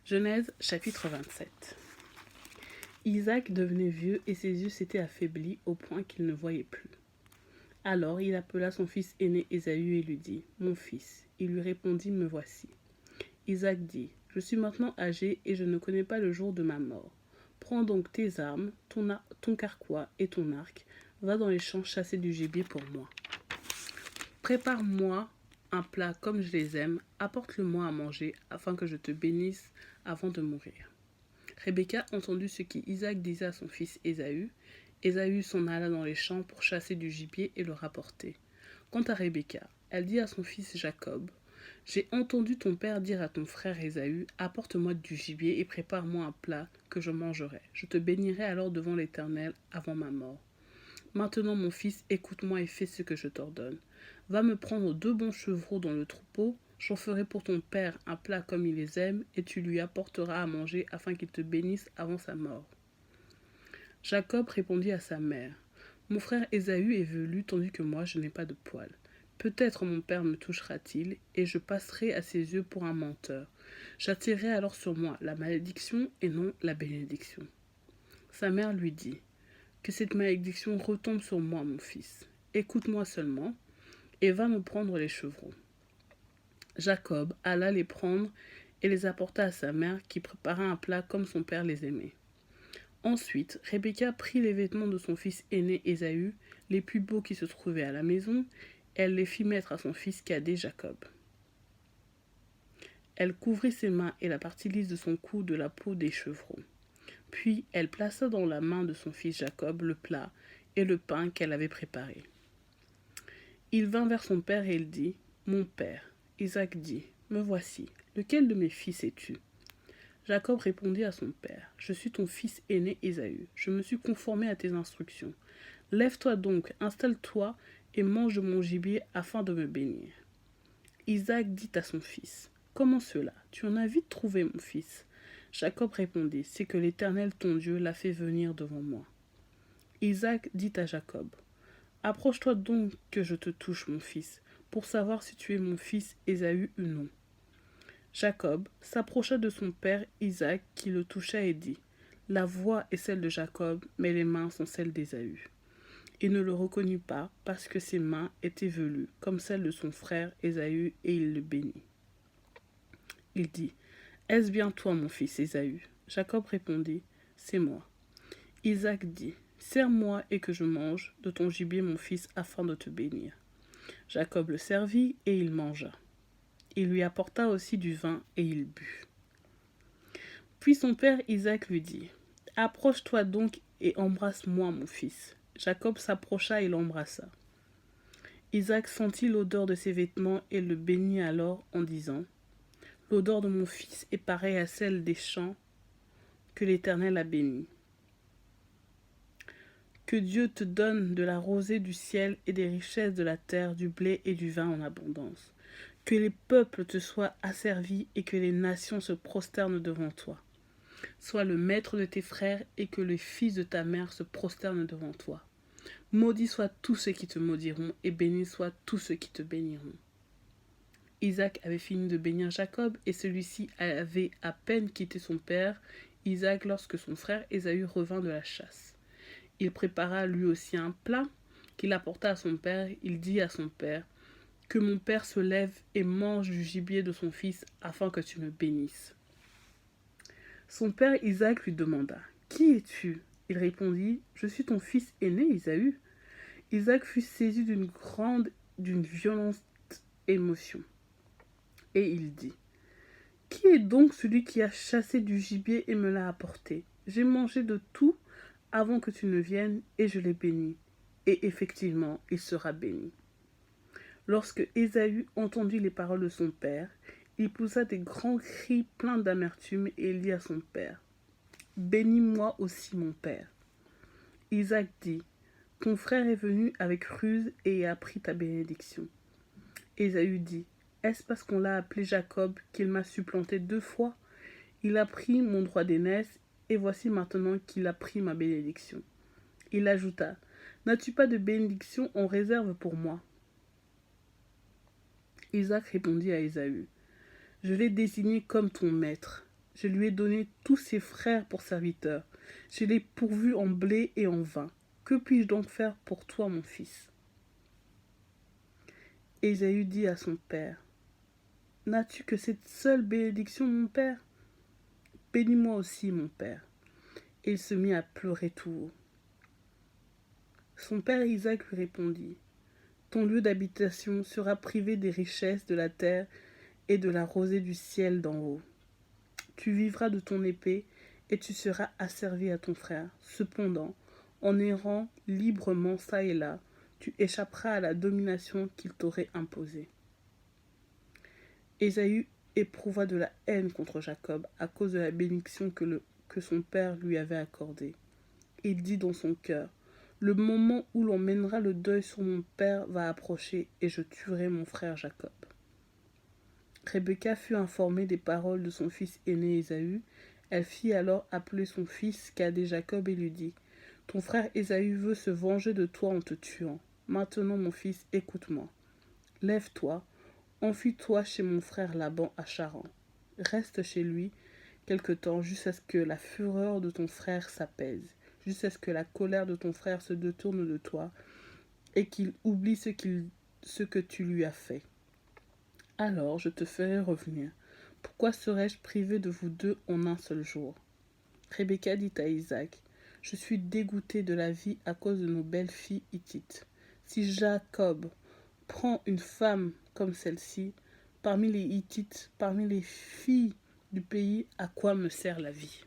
Genèse chapitre 27. Isaac devenait vieux et ses yeux s'étaient affaiblis au point qu'il ne voyait plus. Alors il appela son fils aîné Ésaü et lui dit : « Mon fils. » Il lui répondit : « Me voici. » Isaac dit : « Je suis maintenant âgé et je ne connais pas le jour de ma mort. Prends donc tes armes, ton carquois et ton arc, va dans les champs chasser du gibier pour moi. Prépare-moi un plat comme je les aime, apporte-le-moi à manger, afin que je te bénisse avant de mourir. » Rebecca entendit ce qu'Isaac disait à son fils Ésaü. Ésaü s'en alla dans les champs pour chasser du gibier et le rapporter. Quant à Rebecca, elle dit à son fils Jacob : « J'ai entendu ton père dire à ton frère Ésaü : apporte-moi du gibier et prépare-moi un plat que je mangerai. Je te bénirai alors devant l'Éternel avant ma mort. Maintenant, mon fils, écoute-moi et fais ce que je t'ordonne. Va me prendre 2 bons chevreaux dans le troupeau. J'en ferai pour ton père un plat comme il les aime, et tu lui apporteras à manger afin qu'il te bénisse avant sa mort. » Jacob répondit à sa mère : « Mon frère Ésaü est velu, tandis que moi je n'ai pas de poil. Peut-être mon père me touchera-t-il, et je passerai à ses yeux pour un menteur. J'attirerai alors sur moi la malédiction et non la bénédiction. » Sa mère lui dit : « Que cette malédiction retombe sur moi, mon fils. Écoute-moi seulement, et va me prendre les chevreaux. » Jacob alla les prendre et les apporta à sa mère, qui prépara un plat comme son père les aimait. Ensuite, Rebecca prit les vêtements de son fils aîné Ésaü, les plus beaux qui se trouvaient à la maison, et elle les fit mettre à son fils cadet Jacob. Elle couvrit ses mains et la partie lisse de son cou de la peau des chevreaux. Puis elle plaça dans la main de son fils Jacob le plat et le pain qu'elle avait préparé. Il vint vers son père et il dit : « Mon père. » Isaac dit : « Me voici. Lequel de mes fils es-tu ? » Jacob répondit à son père : « Je suis ton fils aîné Ésaü. Je me suis conformé à tes instructions. Lève-toi donc, installe-toi et mange de mon gibier afin de me bénir. » Isaac dit à son fils : « Comment cela ? Tu en as vite trouvé, mon fils. » Jacob répondit : « C'est que l'Éternel ton Dieu l'a fait venir devant moi. » Isaac dit à Jacob : « Approche-toi donc que je te touche, mon fils, pour savoir si tu es mon fils Ésaü ou non. » Jacob s'approcha de son père Isaac qui le toucha et dit : « La voix est celle de Jacob, mais les mains sont celles d'Ésaü. » Il ne le reconnut pas parce que ses mains étaient velues, comme celles de son frère Ésaü, et il le bénit. Il dit : « Est-ce bien toi, mon fils Ésaü ? » Jacob répondit : « C'est moi. » Isaac dit : « Sers-moi et que je mange de ton gibier, mon fils, afin de te bénir. » Jacob le servit et il mangea. Il lui apporta aussi du vin et il but. Puis son père Isaac lui dit : « Approche-toi donc et embrasse-moi, mon fils. » Jacob s'approcha et l'embrassa. Isaac sentit l'odeur de ses vêtements et le bénit alors en disant : « L'odeur de mon fils est pareille à celle des champs que l'Éternel a bénis. Que Dieu te donne de la rosée du ciel et des richesses de la terre, du blé et du vin en abondance. Que les peuples te soient asservis et que les nations se prosternent devant toi. Sois le maître de tes frères et que les fils de ta mère se prosternent devant toi. Maudits soient tous ceux qui te maudiront et bénis soient tous ceux qui te béniront. » Isaac avait fini de bénir Jacob et celui-ci avait à peine quitté son père Isaac lorsque son frère Ésaü revint de la chasse. Il prépara lui aussi un plat qu'il apporta à son père. Il dit à son père : « Que mon père se lève et mange du gibier de son fils afin que tu me bénisses. » Son père Isaac lui demanda : « Qui es-tu ? » Il répondit : « Je suis ton fils aîné Ésaü. » Isaac fut saisi d'une violente émotion. Et il dit : « Qui est donc celui qui a chassé du gibier et me l'a apporté ? J'ai mangé de tout avant que tu ne viennes et je l'ai béni. Et effectivement, il sera béni. » Lorsque Ésaü entendit les paroles de son père, il poussa des grands cris pleins d'amertume et il dit à son père : « Bénis-moi aussi, mon père. » Isaac dit : « Ton frère est venu avec ruse et a pris ta bénédiction. » Ésaü dit : « Est-ce parce qu'on l'a appelé Jacob qu'il m'a supplanté 2 fois ? Il a pris mon droit d'aînesse et voici maintenant qu'il a pris ma bénédiction. » Il ajouta : « N'as-tu pas de bénédiction en réserve pour moi ? » Isaac répondit à Ésaü : « Je l'ai désigné comme ton maître. Je lui ai donné tous ses frères pour serviteurs. Je l'ai pourvu en blé et en vin. Que puis-je donc faire pour toi, mon fils? Ésaü dit à son père, n'as-tu que cette seule bénédiction, mon père? Bénis-moi aussi, mon père. Et il se mit à pleurer tout haut. Son père Isaac lui répondit, ton lieu d'habitation sera privé des richesses de la terre et de la rosée du ciel d'en haut. Tu vivras de ton épée et tu seras asservi à ton frère. Cependant, en errant librement çà et là, tu échapperas à la domination qu'il t'aurait imposée. Ésaü éprouva de la haine contre Jacob à cause de la bénédiction que son père lui avait accordée. Il dit dans son cœur, le moment où l'on mènera le deuil sur mon père va approcher et je tuerai mon frère Jacob. Rebecca fut informée des paroles de son fils aîné Ésaü. Elle fit alors appeler son fils cadet Jacob et lui dit, ton frère Ésaü veut se venger de toi en te tuant. Maintenant, mon fils, écoute-moi. Lève-toi, enfuis-toi chez mon frère Laban à Charan. Reste chez lui quelque temps jusqu'à ce que la fureur de ton frère s'apaise, jusqu'à ce que la colère de ton frère se détourne de toi et qu'il oublie ce que tu lui as fait. Alors je te ferai revenir. Pourquoi serais-je privé de vous deux en un seul jour? Rebecca dit à Isaac, je suis dégoûtée de la vie à cause de nos belles filles hittites. Si Jacob prend une femme comme celle-ci, parmi les Hittites, parmi les filles du pays, à quoi me sert la vie?